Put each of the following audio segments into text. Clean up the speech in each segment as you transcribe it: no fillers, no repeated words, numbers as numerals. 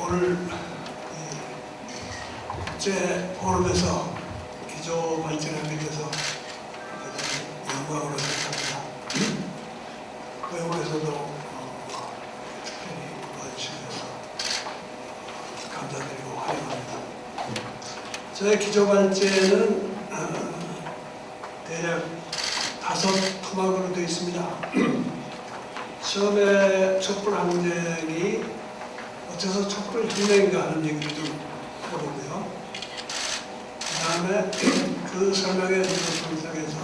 오늘 국제 포럼에서 기조 발전하게 돼서 대단히 영광으로 생각합니다. 외국에서도 특별히 와주셔서 감사드리고 환영합니다. 저의 기조 발제는 대략 5토막으로 되어 있습니다. 처음에 촛불 항쟁이 어째서 촛불 혁명인가 하는 얘기를 좀 해보고요. 그 다음에 그 설명의 방송에서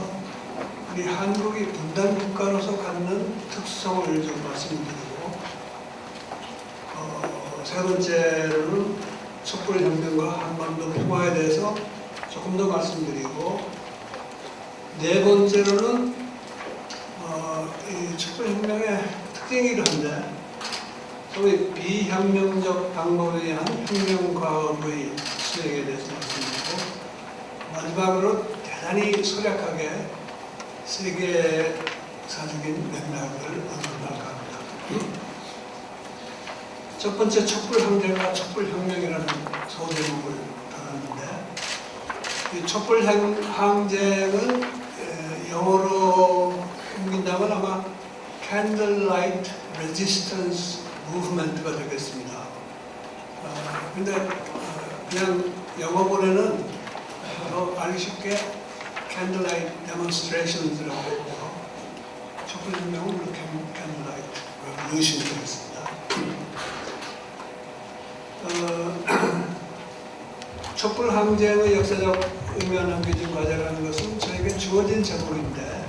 우리 한국이 분단 국가로서 갖는 특성을 좀 말씀드리고, 세 번째로는 촛불 혁명과 한반도 평화에 대해서 조금 더 말씀드리고, 네 번째로는 이 촛불 혁명의 특징이긴 한데 소위 비혁명적 방법에 의한 혁명과학의 수행에 대해서 말씀드리고, 마지막으로 대단히 소략하게 세계사적인 맥락을 언급할까 합니다. 첫 번째 촛불 항쟁과 촛불 혁명이라는 소제목을 달았는데, 이 촛불 항쟁은 영어로 옮긴다면 아마 Candlelight Resistance Movement가 되겠습니다. 근데 그냥 영어본에는 더 알기 쉽게 Candlelight Demonstrations라고 했고요. 촛불 혁명은 Candlelight Revolution 되겠습니다. 촛불 항쟁의 역사적 의미와 남겨진 과제라는 것은 저에게 주어진 제목인데,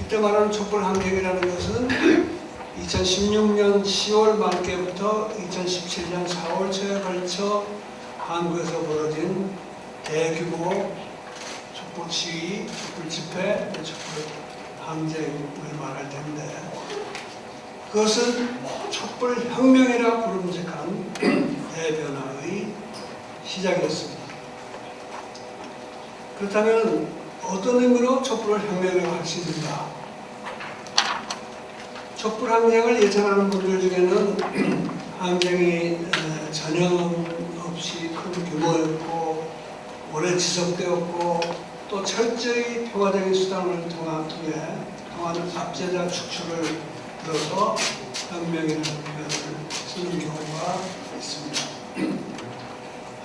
이때 말하는 촛불 항쟁이라는 것은 2016년 10월 말께부터 2017년 4월 초에 걸쳐 한국에서 벌어진 대규모 촛불 시위, 촛불 집회, 촛불 항쟁을 말할 텐데, 그것은 촛불 혁명이라 부름직한 대변화의 시작이었습니다. 그렇다면 어떤 의미로 촛불을 혁명이라고 할 수 있는가? 촛불 항쟁을 예찬하는 분들 중에는 항쟁이 전형 없이 큰 규모였고 오래 지속되었고 또 철저히 평화적인 수단을 통한 압제자 축출을 들어서 혁명이라는 표현을 쓰는 경우가 있습니다.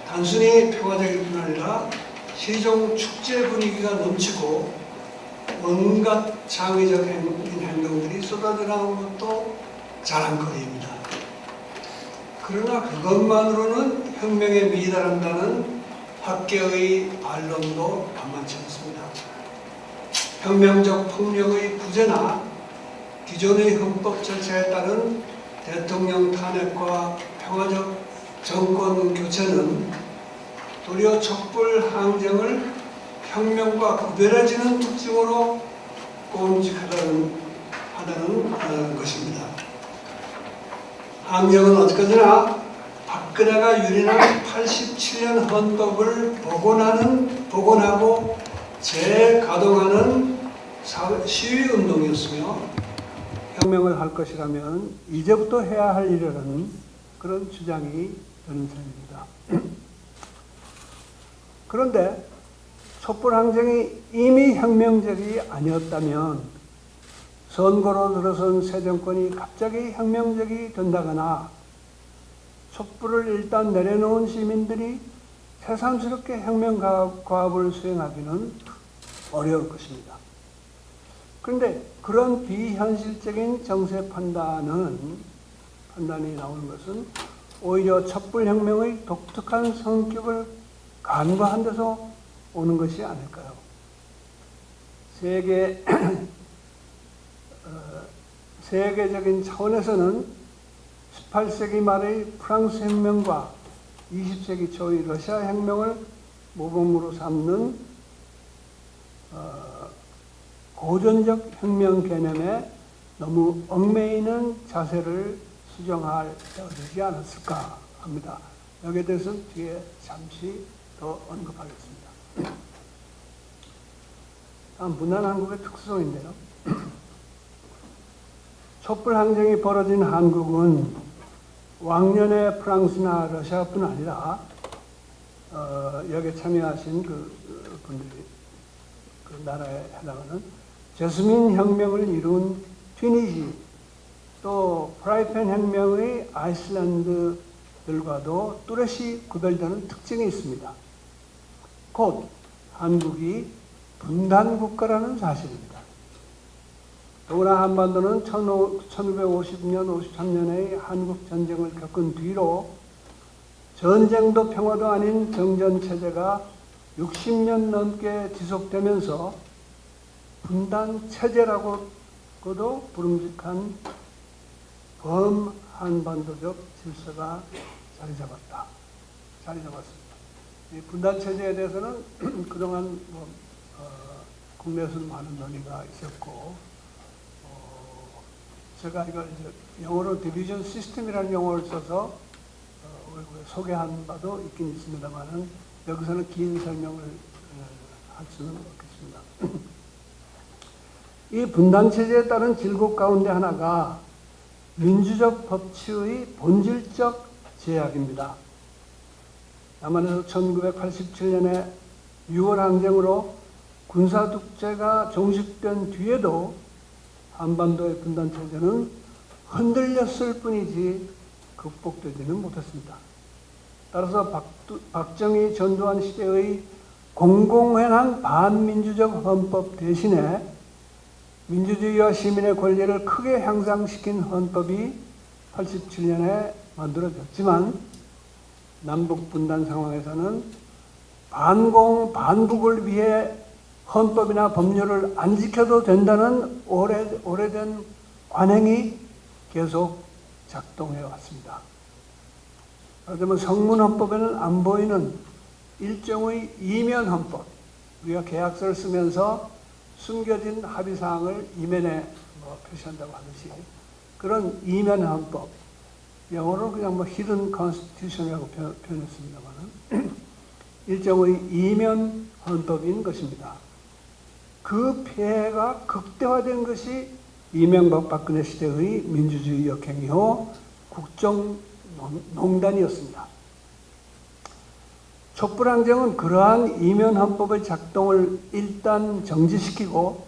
단순히 평화적일 뿐 아니라 시종 축제 분위기가 넘치고 온갖 창의적 행동들이 쏟아져 나온 것도 자랑거리입니다. 그러나 그것만으로는 혁명에 미달한다는 학계의 반론도 만만치 않습니다. 혁명적 폭력의 부재나 기존의 헌법 절차에 따른 대통령 탄핵과 평화적 정권 교체는 도리어 촛불 항쟁을 혁명과 구별해지는 특징으로 꼼직하다는 것입니다. 항쟁은 어쨌거나 박근혜가 유린한 87년 헌법을 복원하고 재가동하는 시위운동이었으며, 혁명을 할 것이라면 이제부터 해야 할 일이라는 그런 주장이 되는 셈입니다. 그런데 촛불 항쟁이 이미 혁명적이 아니었다면 선거로 들어선 새 정권이 갑자기 혁명적이 된다거나 촛불을 일단 내려놓은 시민들이 새삼스럽게 혁명 과업을 수행하기는 어려울 것입니다. 그런데 그런 비현실적인 정세 판단이 나오는 것은 오히려 촛불혁명의 독특한 성격을 간과한 데서 오는 것이 아닐까요? 세계적인 차원에서는 18세기 말의 프랑스 혁명과 20세기 초의 러시아 혁명을 모범으로 삼는 고전적 혁명 개념에 너무 얽매이는 자세를 수정할 때가 되지 않았을까 합니다. 여기에 대해서는 뒤에 잠시 더 언급하겠습니다. 다음 문화 한국의 특성인데요. 촛불 항쟁이 벌어진 한국은 왕년의 프랑스나 러시아뿐 아니라 여기에 참여하신 분들이 그 나라에 해당하는 제스민 혁명을 이룬 튀니지, 또 프라이팬 혁명의 아이슬란드들과도 뚜렷이 구별되는 특징이 있습니다. 곧 한국이 분단 국가라는 사실입니다. 더구나 한반도는 1950년, 53년의 한국 전쟁을 겪은 뒤로 전쟁도 평화도 아닌 정전체제가 60년 넘게 지속되면서 분단체제라고도 부름직한 범한반도적 질서가 자리 잡았습니다. 이 분단체제에 대해서는 그동안 국내에서는 많은 논의가 있었고, 제가 이걸 이제 영어로 디비전 시스템이라는 용어를 써서 외국에 소개한 바도 있긴 있습니다만은 여기서는 긴 설명을 할 수는 없겠습니다. 이 분단체제에 따른 질곡 가운데 하나가 민주적 법치의 본질적 제약입니다. 남한에서 1987년에 6월 항쟁으로 군사독재가 종식된 뒤에도 한반도의 분단체제는 흔들렸을 뿐이지 극복되지는 못했습니다. 따라서 박정희 전두환 시대의 공공연한 반민주적 헌법 대신에 민주주의와 시민의 권리를 크게 향상시킨 헌법이 87년에 만들어졌지만 남북 분단 상황에서는 반공, 반북을 위해 헌법이나 법률을 안 지켜도 된다는 오래된 관행이 계속 작동해 왔습니다. 그러면 성문헌법에는 안 보이는 일종의 이면헌법, 우리가 계약서를 쓰면서 숨겨진 합의사항을 이면에 표시한다고 하듯이 그런 이면헌법, 영어로 그냥 hidden constitution이라고 표현했습니다만 일종의 이면 헌법인 것입니다. 그 폐해가 극대화된 것이 이명박 박근혜 시대의 민주주의 역행이요 국정농단이었습니다. 촛불항쟁은 그러한 이면 헌법의 작동을 일단 정지시키고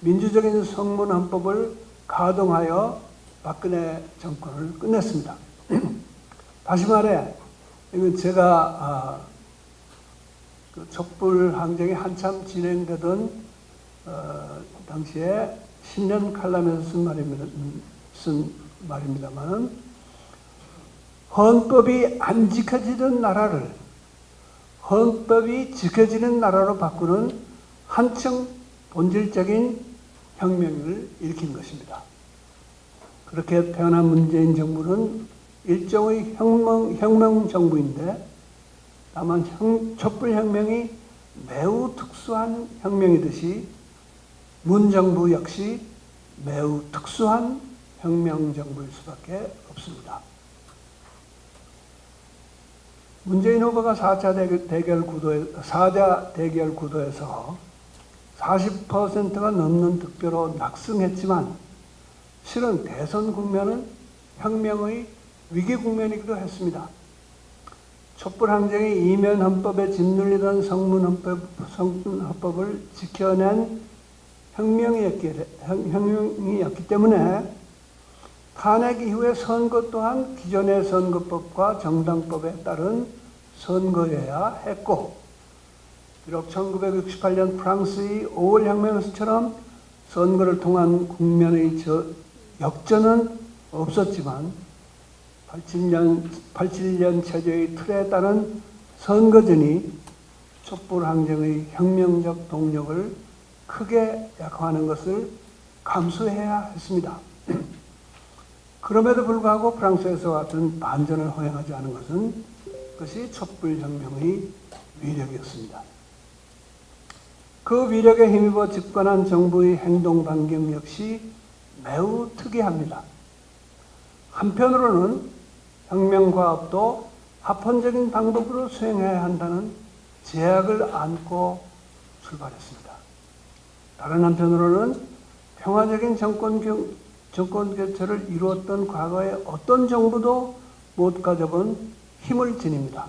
민주적인 성문 헌법을 가동하여 박근혜 정권을 끝냈습니다. 다시 말해, 이건 제가 그 촛불항쟁이 한참 진행되던 당시에 신년 칼럼에서 쓴 말입니다만, 헌법이 안 지켜지던 나라를 헌법이 지켜지는 나라로 바꾸는 한층 본질적인 혁명을 일으킨 것입니다. 그렇게 태어난 문재인 정부는 일종의 혁명 정부인데, 다만 촛불혁명이 매우 특수한 혁명이듯이 문 정부 역시 매우 특수한 혁명 정부일 수밖에 없습니다. 문재인 후보가 4자 대결 구도에서 40%가 넘는 득표로 낙승했지만 실은 대선 국면은 혁명의 위기 국면이기도 했습니다. 촛불항쟁이 이면 헌법에 짓눌리던 성문 헌법을 지켜낸 혁명이었기 때문에 탄핵 이후의 선거 또한 기존의 선거법과 정당법에 따른 선거여야 했고, 비록 1968년 프랑스의 5월 혁명처럼 선거를 통한 국면의 역전은 없었지만 87년 체제의 틀에 따른 선거전이 촛불항쟁의 혁명적 동력을 크게 약화하는 것을 감수해야 했습니다. 그럼에도 불구하고 프랑스에서 같은 반전을 허용하지 않은 것은 그것이 촛불혁명의 위력이었습니다. 그 위력에 힘입어 집권한 정부의 행동 반경 역시 매우 특이합니다. 한편으로는 혁명과업도 합헌적인 방법으로 수행해야 한다는 제약을 안고 출발했습니다. 다른 한편으로는 평화적인 정권 교체를 이루었던 과거의 어떤 정부도 못 가져본 힘을 지닙니다.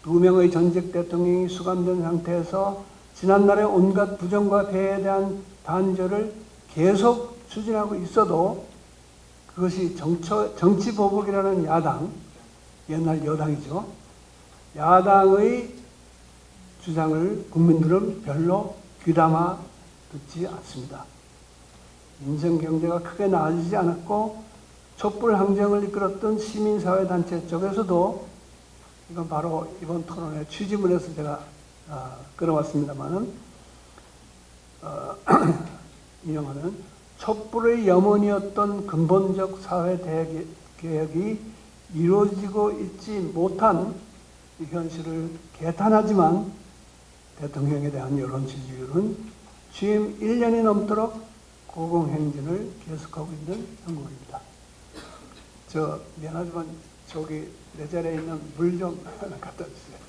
2명의 전직 대통령이 수감된 상태에서 지난날의 온갖 부정과 폐해에 대한 단절을 계속 추진하고 있어도 그것이 정치보복이라는 야당, 옛날 여당이죠. 야당의 주장을 국민들은 별로 귀담아 듣지 않습니다. 민생 경제가 크게 나아지지 않았고 촛불 항쟁을 이끌었던 시민사회단체 쪽에서도 이건 바로 이번 토론의 취지문에서 제가 끌어왔습니다만은 인용하는 촛불의 염원이었던 근본적 사회 개혁이 이루어지고 있지 못한 이 현실을 개탄하지만 대통령에 대한 여론 지지율은 취임 1년이 넘도록 고공행진을 계속하고 있는 형국입니다. 미안하지만 저기 내 자리에 있는 물 좀 갖다 주세요.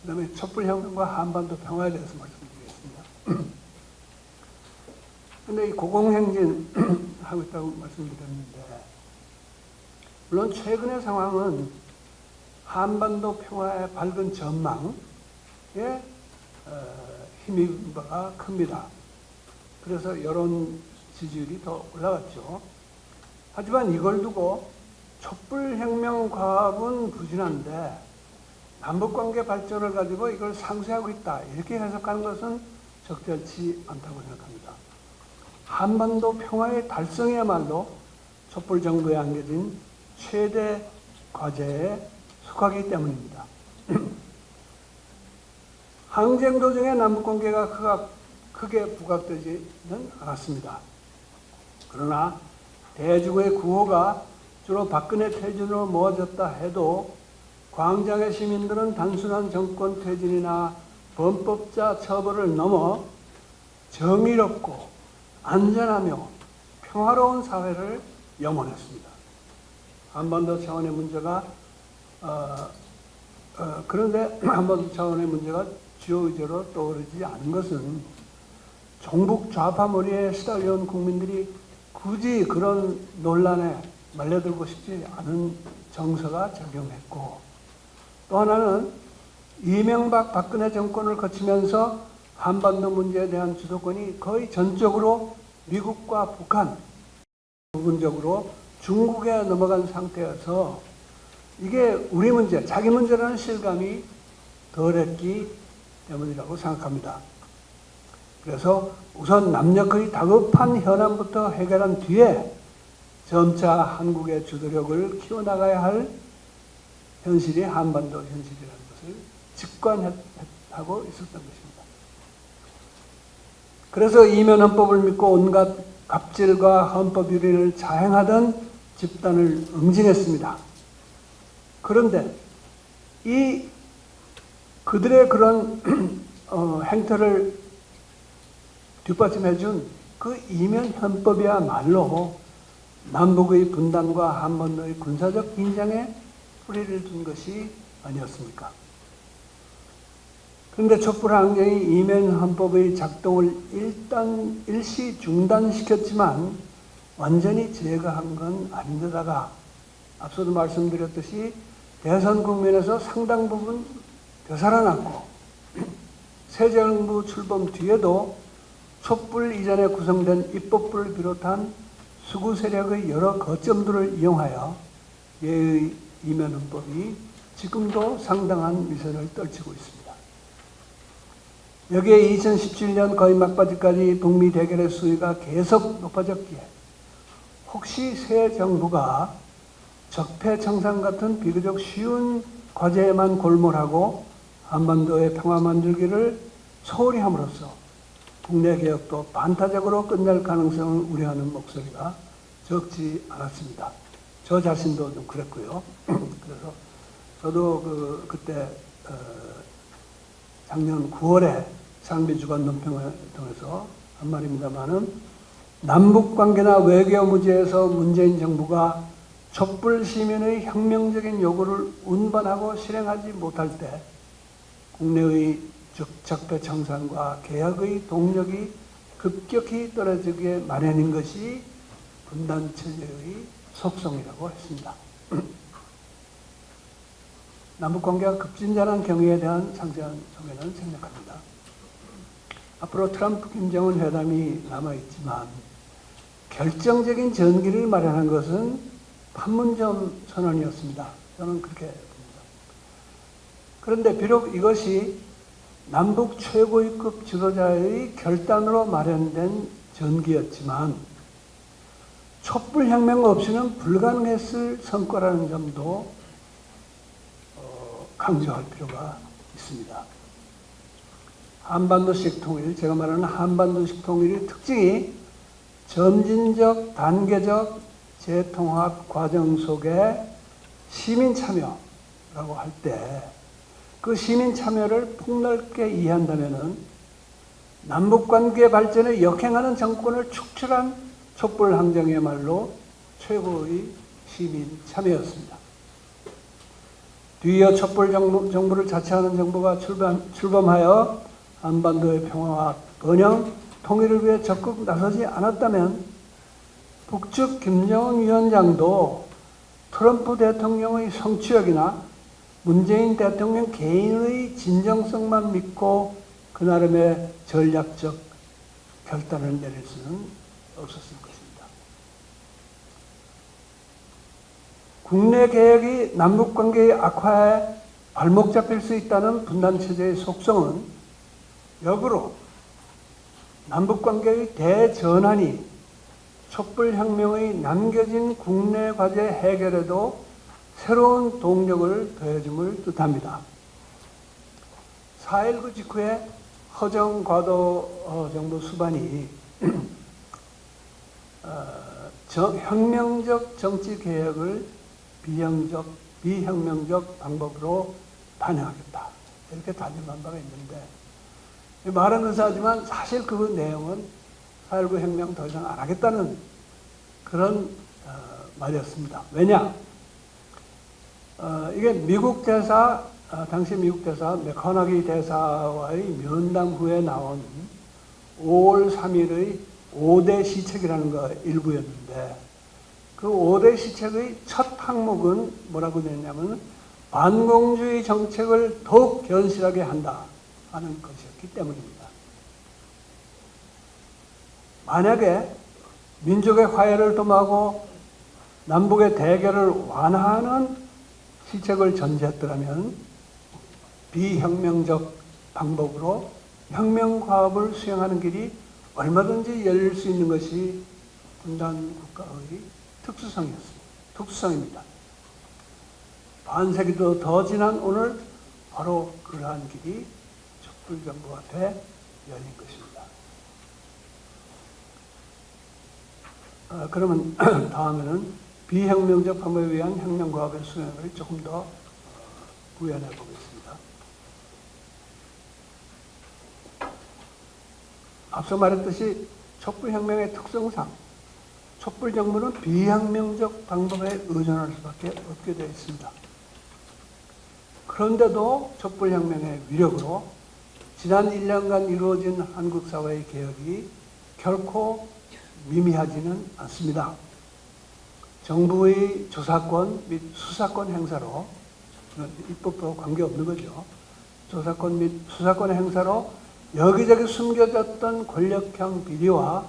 그 다음에 촛불혁명과 한반도 평화에 대해서 말씀드리겠습니다. 근데 이 고공행진 하고 있다고 말씀드렸는데, 물론 최근의 상황은 한반도 평화의 밝은 전망에 힘입은 바가 큽니다. 그래서 여론 지지율이 더 올라갔죠. 하지만 이걸 두고 촛불혁명 과업은 부진한데 남북관계 발전을 가지고 이걸 상쇄하고 있다, 이렇게 해석하는 것은 적절치 않다고 생각합니다. 한반도 평화의 달성이야말로 촛불 정부에 안겨진 최대 과제에 속하기 때문입니다. 항쟁 도중에 남북관계가 크게 부각되지는 않았습니다. 그러나 대중의 구호가 주로 박근혜 퇴진으로 모아졌다 해도 광장의 시민들은 단순한 정권 퇴진이나 범법자 처벌을 넘어 정의롭고 안전하며 평화로운 사회를 염원했습니다. 한반도 차원의 문제가 그런데 한반도 차원의 문제가 주요 의제로 떠오르지 않은 것은 종북 좌파 몰이에 시달려온 국민들이 굳이 그런 논란에 말려들고 싶지 않은 정서가 작용했고, 또 하나는 이명박 박근혜 정권을 거치면서 한반도 문제에 대한 주도권이 거의 전적으로 미국과 북한, 부분적으로 중국에 넘어간 상태여서 이게 우리 문제, 자기 문제라는 실감이 덜했기 때문이라고 생각합니다. 그래서 우선 남녀 거의 다급한 현안부터 해결한 뒤에 점차 한국의 주도력을 키워나가야 할 현실이 한반도 현실이라는 것을 직관하고 있었던 것입니다. 그래서 이면헌법을 믿고 온갖 갑질과 헌법 유린을 자행하던 집단을 응징했습니다. 그런데 그들의 그런 행태를 뒷받침해준 그 이면헌법이야말로 남북의 분단과 한반도의 군사적 긴장에 뿌리를 둔 것이 아니었습니까? 그런데 촛불항쟁이 이면헌법의 작동을 일시 중단시켰지만 완전히 제거한 건 아닌데다가 앞서도 말씀드렸듯이 대선 국면에서 상당 부분 되살아났고 새 정부 출범 뒤에도 촛불 이전에 구성된 입법부를 비롯한 수구 세력의 여러 거점들을 이용하여 예의 이면헌법이 지금도 상당한 위세를 떨치고 있습니다. 여기에 2017년 거의 막바지까지 북미 대결의 수위가 계속 높아졌기에 혹시 새 정부가 적폐청산 같은 비교적 쉬운 과제에만 골몰하고 한반도의 평화 만들기를 소홀히 함으로써 국내 개혁도 반타적으로 끝날 가능성을 우려하는 목소리가 적지 않았습니다. 저 자신도 좀 그랬고요. 그래서 저도 그때 작년 9월에 상비 주간 논평을 통해서 한 말입니다만은 남북 관계나 외교 문제에서 문재인 정부가 촛불 시민의 혁명적인 요구를 운반하고 실행하지 못할 때 국내의 적폐 청산과 개혁의 동력이 급격히 떨어지게 마련인 것이 분단체제의 속성이라고 했습니다. 남북관계가 급진전한 경위에 대한 상세한 소개는 생략합니다. 앞으로 트럼프 김정은 회담이 남아있지만 결정적인 전기를 마련한 것은 판문점 선언이었습니다. 저는 그렇게 봅니다. 그런데 비록 이것이 남북 최고위급 지도자의 결단으로 마련된 전기였지만 촛불혁명 없이는 불가능했을 성과라는 점도 강조할 필요가 있습니다. 한반도식 통일, 제가 말하는 한반도식 통일의 특징이 점진적, 단계적 재통합 과정 속에 시민 참여라고 할 때 그 시민 참여를 폭넓게 이해한다면 남북관계 발전에 역행하는 정권을 축출한 촛불항쟁이야말로 최고의 시민 참여였습니다. 뒤이어 촛불 정부를 자처하는 정부가 출범하여 한반도의 평화와 번영, 통일을 위해 적극 나서지 않았다면 북측 김정은 위원장도 트럼프 대통령의 성취욕이나 문재인 대통령 개인의 진정성만 믿고 그 나름의 전략적 결단을 내릴 수는 없었을 것입니다. 국내 개혁이 남북관계의 악화에 발목 잡힐 수 있다는 분단체제의 속성은 역으로 남북관계의 대전환이 촛불혁명의 남겨진 국내 과제 해결에도 새로운 동력을 더해줌을 뜻합니다. 4.19 직후에 허정과도 정부 수반이 혁명적 정치개혁을 비혁명적 방법으로 반영하겠다. 이렇게 단정한 바가 있는데 말은 그렇지만 사실 그 내용은 4.19 혁명 더 이상 안 하겠다는 그런 말이었습니다. 왜냐? 이게 미국 대사, 당시 미국 대사 맥커너기 대사와의 면담 후에 나온 5월 3일의 5대 시책이라는 거 일부였는데 그 5대 시책의 첫 항목은 뭐라고 되냐면 반공주의 정책을 더욱 견실하게 한다 하는 것이었기 때문입니다. 만약에 민족의 화해를 도모하고 남북의 대결을 완화하는 시책을 전제했더라면 비혁명적 방법으로 혁명과업을 수행하는 길이 얼마든지 열릴 수 있는 것이 분단 국가의 특수성입니다. 반세기도 더 지난 오늘 바로 그러한 길이 촛불정부 앞에 열린 것입니다. 그러면 다음에는 비혁명적 방법에 의한 혁명과업의 수행을 조금 더 부연해 보겠습니다. 앞서 말했듯이 촛불혁명의 특성상 촛불정부는 비혁명적 방법에 의존할 수밖에 없게 되어 있습니다. 그런데도 촛불혁명의 위력으로 지난 1년간 이루어진 한국 사회의 개혁이 결코 미미하지는 않습니다. 정부의 조사권 및 수사권 행사로, 입법과 관계없는 거죠. 조사권 및 수사권 행사로 여기저기 숨겨졌던 권력형 비리와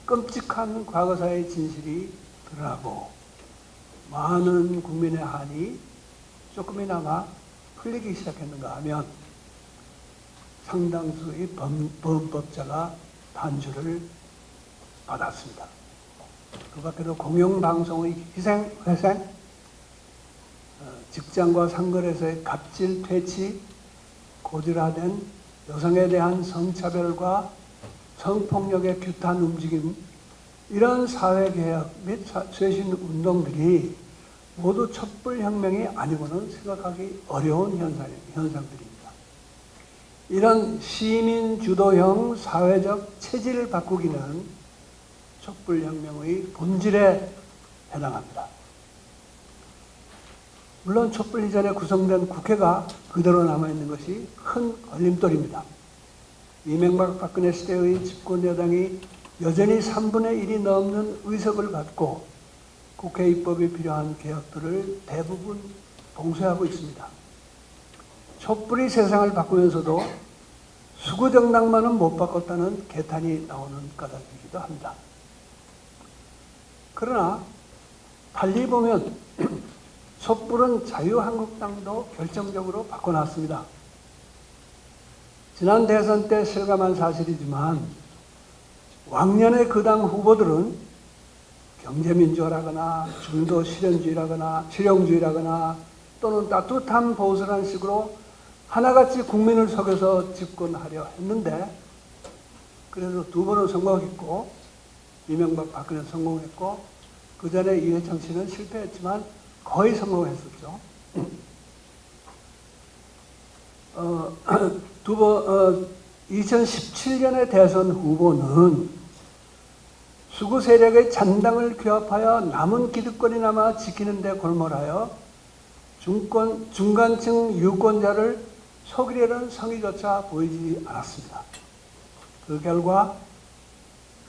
끔찍한 과거사의 진실이 드러나고 많은 국민의 한이 조금이나마 풀리기 시작했는가 하면 상당수의 범법자가 단죄를 받았습니다. 그 밖에도 공영방송의 희생, 회생, 직장과 상거래에서의 갑질, 퇴치, 고질화된 여성에 대한 성차별과 성폭력의 규탄 움직임, 이런 사회개혁 및 쇄신 운동들이 모두 촛불혁명이 아니고는 생각하기 어려운 현상들입니다. 이런 시민주도형 사회적 체질 바꾸기는 촛불혁명의 본질에 해당합니다. 물론 촛불 이전에 구성된 국회가 그대로 남아있는 것이 큰 걸림돌입니다. 이명박 박근혜 시대의 집권 여당이 여전히 3분의 1이 넘는 의석을 갖고 국회 입법이 필요한 개혁들을 대부분 봉쇄하고 있습니다. 촛불이 세상을 바꾸면서도 수구정당만은 못 바꿨다는 개탄이 나오는 까닭이기도 합니다. 그러나 달리 보면 촛불은 자유한국당도 결정적으로 바꿔놨습니다. 지난 대선 때 실감한 사실이지만 왕년의 그 당 후보들은 경제민주화라거나 중도 실용주의라거나 또는 따뜻한 보수라는 식으로 하나같이 국민을 속여서 집권하려 했는데 그래서 두 번은 성공했고 이명박 박근혜 성공했고 그 전에 이회창 씨는 실패했지만 거의 성공했었죠. 2017년의 대선 후보는 수구 세력의 잔당을 규합하여 남은 기득권이나마 지키는 데 골몰하여 중간층 유권자를 속이려는 성의조차 보이지 않았습니다. 그 결과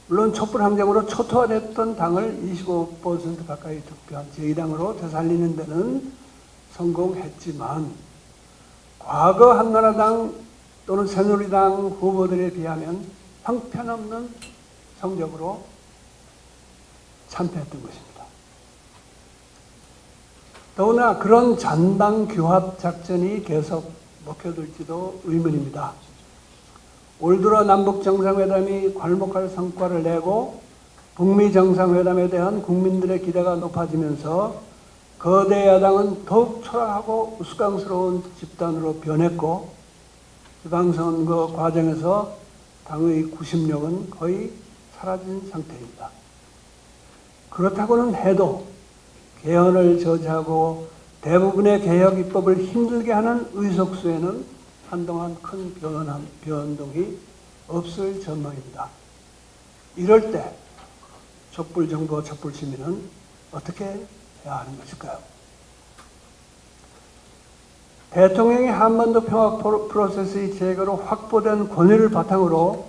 물론 촛불 항쟁으로 초토화됐던 당을 25% 가까이 득표한 제2당으로 되살리는 데는 성공했지만 과거 한나라당 또는 새누리당 후보들에 비하면 형편없는 성적으로 참패했던 것입니다. 더구나 그런 잔당 규합 작전이 계속 먹혀들지도 의문입니다. 올 들어 남북 정상회담이 괄목할 성과를 내고 북미 정상회담에 대한 국민들의 기대가 높아지면서 거대 야당은 더욱 초라하고 우스꽝스러운 집단으로 변했고 지방선거 과정에서 당의 구심력은 거의 사라진 상태입니다. 그렇다고는 해도 개헌을 저지하고 대부분의 개혁 입법을 힘들게 하는 의석수에는 한동안 큰 변동이 없을 전망입니다. 이럴 때 촛불 정부와 촛불 시민은 어떻게 해야 하는 것일까요? 대통령이 한반도 평화 프로세스의 재개로 확보된 권위를 바탕으로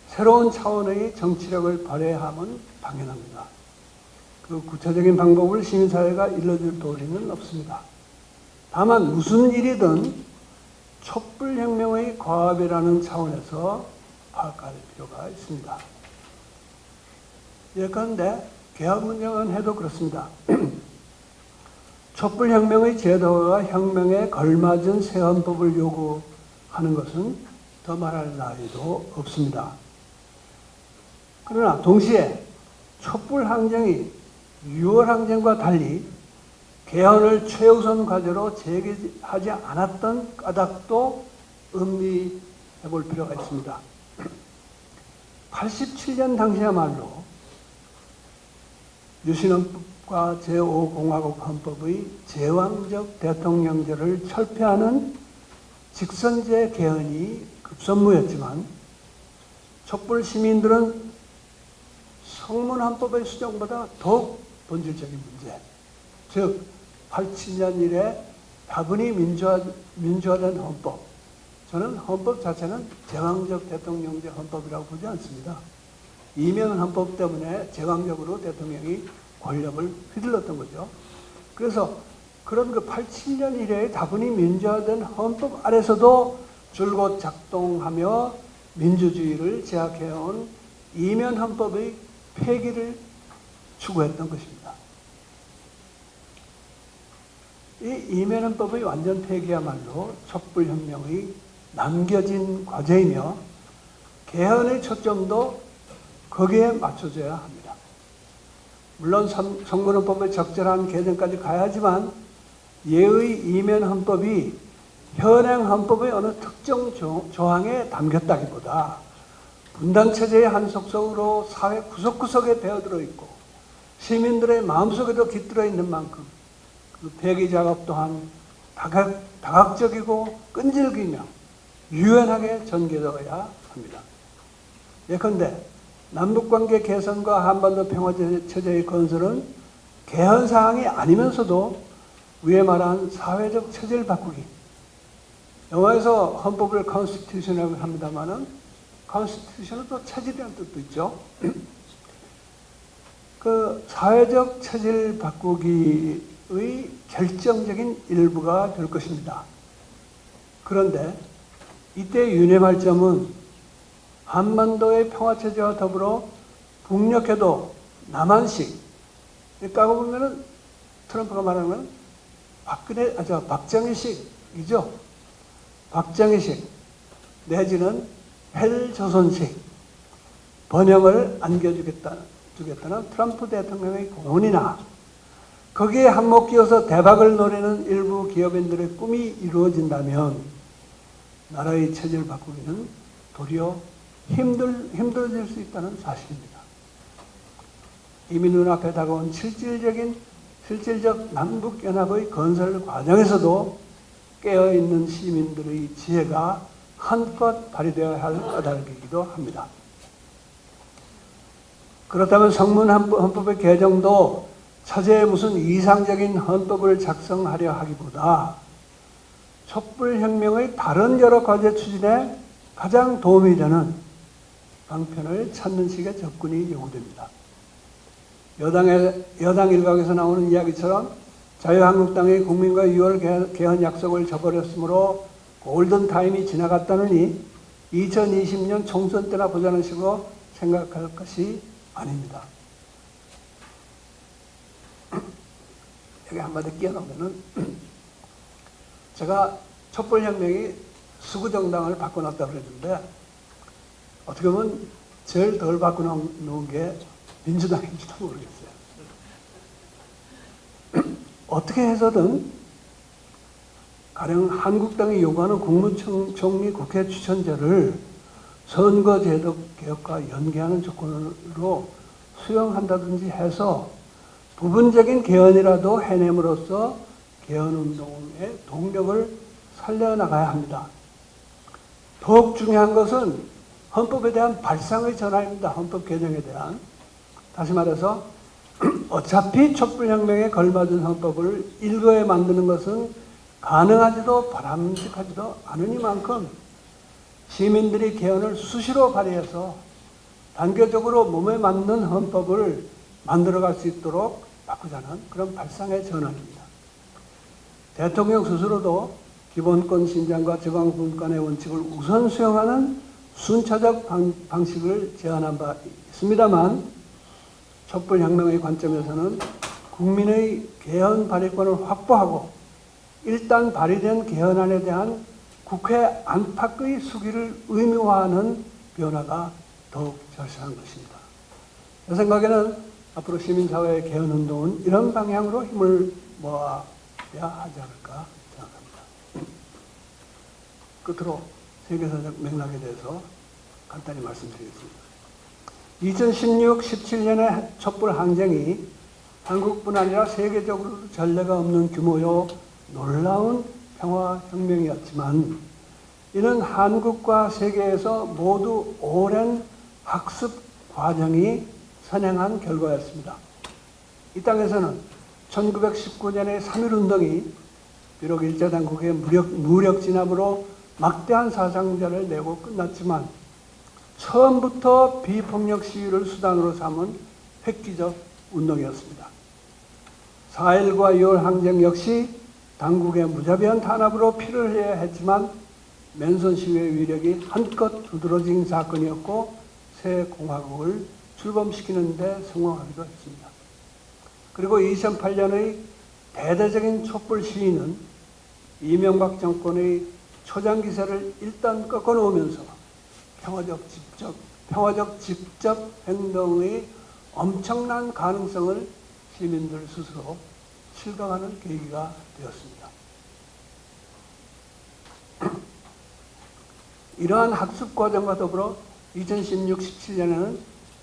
새로운 차원의 정치력을 발휘하면 당연합니다. 그 구체적인 방법을 시민사회가 일러줄 도리는 없습니다. 다만 무슨 일이든 촛불혁명의 과업이라는 차원에서 파악할 필요가 있습니다. 예컨대 개혁 문제만 해도 그렇습니다. 촛불혁명의 제도와 혁명에 걸맞은 새 헌법을 요구하는 것은 더 말할 나위도 없습니다. 그러나 동시에 촛불항쟁이 6월 항쟁과 달리 개헌을 최우선 과제로 제기하지 않았던 까닭도 음미해 볼 필요가 있습니다. 87년 당시야말로 유신헌법과 제5공화국 헌법의 제왕적 대통령제를 철폐하는 직선제 개헌이 급선무였지만 촛불 시민들은 성문헌법의 수정보다 더욱 본질적인 문제, 즉 87년 이래 다분히 민주화된 헌법, 저는 헌법 자체는 제왕적 대통령제 헌법이라고 보지 않습니다. 이명 헌법 때문에 제왕적으로 대통령이 권력을 휘둘렀던 거죠. 그래서 그런 그 87년 이래의 다분히 민주화된 헌법 아래서도 줄곧 작동하며 민주주의를 제약해온 이면 헌법의 폐기를 추구했던 것입니다. 이 이면 헌법의 완전 폐기야말로 촛불혁명의 남겨진 과제이며 개헌의 초점도 거기에 맞춰져야 합니다. 물론 선거헌법의 적절한 개정까지 가야지만 예의 이면 헌법이 현행 헌법의 어느 특정 조항에 담겼다기보다 분단체제의 한 속성으로 사회 구석구석에 배어들어 있고 시민들의 마음속에도 깃들어 있는 만큼 그 폐기 작업 또한 다각적이고 끈질기며 유연하게 전개되어야 합니다. 예컨대 남북관계 개선과 한반도 평화체제의 건설은 개헌사항이 아니면서도 위에 말한 사회적 체질 바꾸기. 영어에서 헌법을 constitution이라고 합니다만은 constitution은 또 체질이라는 뜻도 있죠. 그 사회적 체질 바꾸기의 결정적인 일부가 될 것입니다. 그런데 이때 유념할 점은 한반도의 평화체제와 더불어 북녘에도 남한식, 까고 보면은 트럼프가 말하는 건 박정희식이죠. 박정희식 내지는 헬조선식 번영을 안겨주겠다는 트럼프 대통령의 공언이나 거기에 한몫 끼어서 대박을 노리는 일부 기업인들의 꿈이 이루어진다면 나라의 체질 바꾸기는 도리어 힘들어질 수 있다는 사실입니다. 이미 눈앞에 다가온 실질적 남북연합의 건설 과정에서도 깨어있는 시민들의 지혜가 한껏 발휘되어야 할 까닭이기도 합니다. 그렇다면 성문 헌법의 개정도 차제에 무슨 이상적인 헌법을 작성하려 하기보다 촛불혁명의 다른 여러 과제 추진에 가장 도움이 되는 방편을 찾는 식의 접근이 요구됩니다. 여당 일각에서 나오는 이야기처럼 자유한국당이 국민과 6월 개헌 약속을 저버렸으므로 골든타임이 지나갔다느니 2020년 총선 때나 보자는 식으로 생각할 것이 아닙니다. 여기 한마디 끼어넣으면은 제가 촛불혁명이 수구정당을 바꿔놨다고 그랬는데 어떻게 보면 제일 덜 바꿔놓은 게 민주당인지도 모르겠어요. 어떻게 해서든 가령 한국당이 요구하는 국무총리 국회 추천제를 선거제도 개혁과 연계하는 조건으로 수용한다든지 해서 부분적인 개헌이라도 해냄으로써 개헌운동의 동력을 살려나가야 합니다. 더욱 중요한 것은 헌법에 대한 발상의 전환입니다. 헌법 개정에 대한. 다시 말해서 어차피 촛불혁명에 걸맞은 헌법을 일거에 만드는 것은 가능하지도 바람직하지도 않으니만큼 시민들이 개헌을 수시로 발휘해서 단계적으로 몸에 맞는 헌법을 만들어갈 수 있도록 바꾸자는 그런 발상의 전환입니다. 대통령 스스로도 기본권 신장과 저강분권의 원칙을 우선 수용하는 순차적 방식을 제안한 바 있습니다만 촛불혁명의 관점에서는 국민의 개헌 발의권을 확보하고 일단 발의된 개헌안에 대한 국회 안팎의 수기를 의무화하는 변화가 더욱 절실한 것입니다. 제 생각에는 앞으로 시민사회의 개헌운동은 이런 방향으로 힘을 모아야 하지 않을까 생각합니다. 끝으로 세계사적 맥락에 대해서 간단히 말씀드리겠습니다. 2016-17년의 촛불 항쟁이 한국뿐 아니라 세계적으로 전례가 없는 규모요 놀라운 평화혁명이었지만 이는 한국과 세계에서 모두 오랜 학습 과정이 선행한 결과였습니다. 이 땅에서는 1919년의 3.1운동이 비록 일제당국의 무력 진압으로 막대한 사상자를 내고 끝났지만 처음부터 비폭력 시위를 수단으로 삼은 획기적 운동이었습니다. 4.1과 6월 항쟁 역시 당국의 무자비한 탄압으로 피를 흘려야 했지만 맨손 시위의 위력이 한껏 두드러진 사건이었고 새 공화국을 출범시키는 데 성공하기도 했습니다. 그리고 2008년의 대대적인 촛불 시위는 이명박 정권의 초장기세를 일단 꺾어놓으면서 평화적 직접 행동의 엄청난 가능성을 시민들 스스로 실감하는 계기가 되었습니다. 이러한 학습 과정과 더불어 2016-17년에는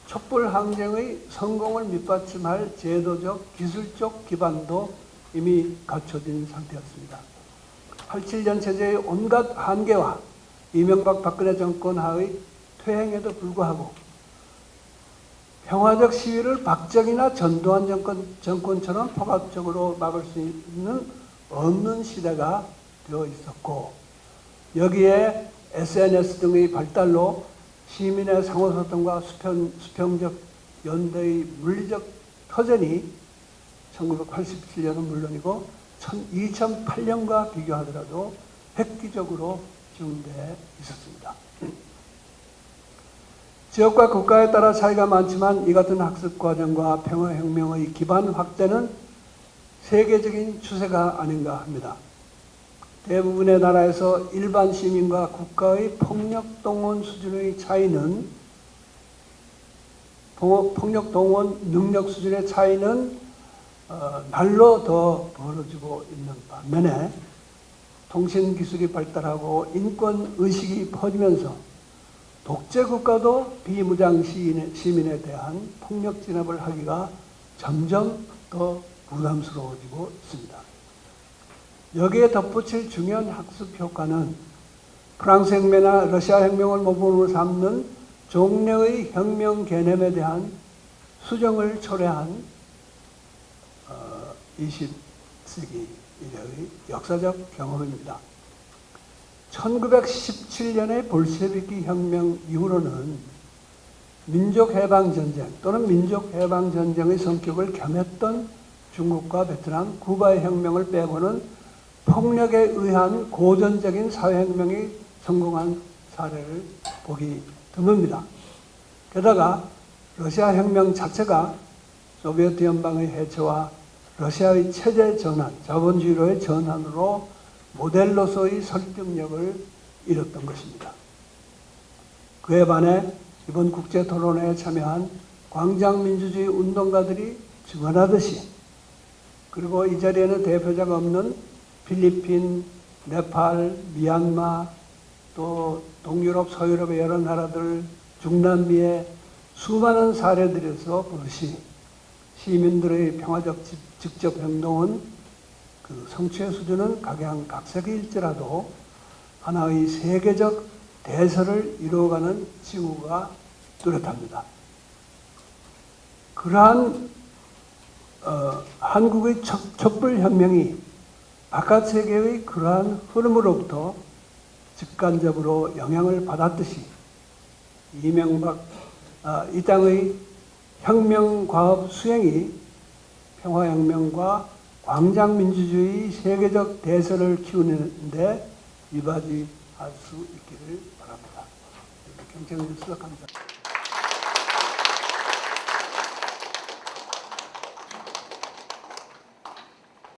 촛불 항쟁의 성공을 밑받침할 제도적, 기술적 기반도 이미 갖춰진 상태였습니다. 87년 체제의 온갖 한계와 이명박 박근혜 정권 하의 퇴행에도 불구하고 평화적 시위를 박정희나 전두환 정권처럼 포괄적으로 막을 수 있는 없는 시대가 되어 있었고, 여기에 SNS 등의 발달로 시민의 상호소통과 수평적 연대의 물리적 터전이 1987년은 물론이고 2008년과 비교하더라도 획기적으로 지원되어 있었습니다. 지역과 국가에 따라 차이가 많지만 이 같은 학습 과정과 평화혁명의 기반 확대는 세계적인 추세가 아닌가 합니다. 대부분의 나라에서 일반 시민과 국가의 폭력 동원 수준의 차이는, 폭력 동원 능력 수준의 차이는 날로 더 벌어지고 있는 반면에 통신기술이 발달하고 인권의식이 퍼지면서 독재국가도 비무장 시민에 대한 폭력 진압을 하기가 점점 더 부담스러워지고 있습니다. 여기에 덧붙일 중요한 학습 효과는 프랑스 혁명이나 러시아 혁명을 모범으로 삼는 종래의 혁명 개념에 대한 수정을 초래한 20세기 이래의 역사적 경험입니다. 1917년의 볼셰비키 혁명 이후로는 민족해방전쟁 또는 민족해방전쟁의 성격을 겸했던 중국과 베트남, 쿠바의 혁명을 빼고는 폭력에 의한 고전적인 사회혁명이 성공한 사례를 보기 드뭅니다. 게다가 러시아 혁명 자체가 소비에트 연방의 해체와 러시아의 체제 전환, 자본주의로의 전환으로 모델로서의 설득력을 잃었던 것입니다. 그에 반해 이번 국제토론회에 참여한 광장민주주의 운동가들이 증언하듯이, 그리고 이 자리에는 대표자가 없는 필리핀, 네팔, 미얀마, 또 동유럽, 서유럽의 여러 나라들, 중남미의 수많은 사례들에서 보듯이 시민들의 평화적 직접 행동은 그 성취의 수준은 각양각색일지라도 하나의 세계적 대서를 이루어가는 징후가 뚜렷합니다. 그러한 한국의 촛불혁명이 바깥 세계의 그러한 흐름으로부터 직간접으로 영향을 받았듯이 이 땅의 혁명과업 수행이 평화혁명과 광장민주주의 세계적 대세를 키우는데 이바지할 수 있기를 바랍니다. 경청해 주셔서 감사합니다.